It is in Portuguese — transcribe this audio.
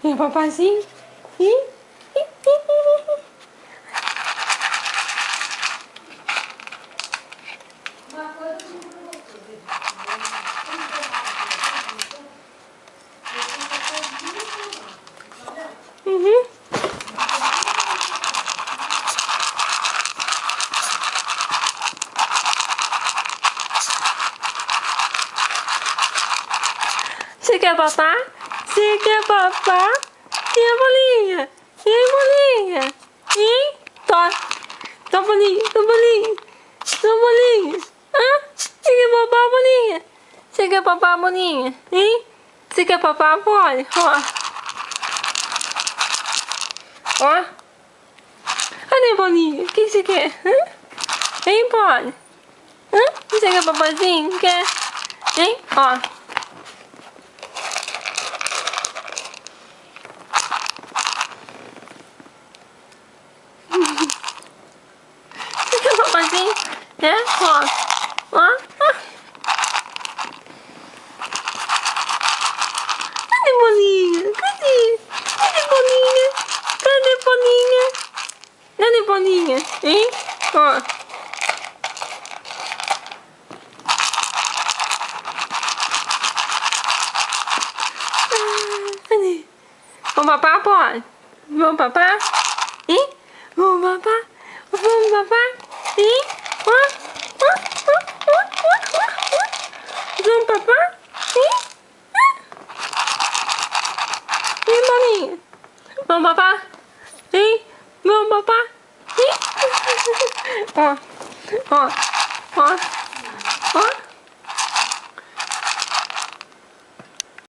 E o papazinho? Ih. Uhum. Você quer papá? Você quer papá? E a bolinha? E a bolinha? E? Tó. Tó bolinha, tó bolinha. Tó bolinha. Hã? Você quer papá, bolinha? Você quer papá, bolinha? Hein? Você quer papá, olha? Ó. Ó. Cadê, bolinha? O que você quer? Hã? Hein, Polly? Hã? Você quer papazinho? Quer? Hein? Ó. Você quer papazinho? É? Ó. Ó. Cadê, bolinha? Cadê? Cadê, bolinha? Cadê, bolinha? Cadê, bolinha? Hein? Ó. Cadê? Vamos papar, pode? Vamos papar? Hein? Vamos papar? Vamos papar? Hein? Vamos papar? Hein? Hein, bolinha? Vamos papar? Hein? Vamos papar? Hein? Ó, ó, ó.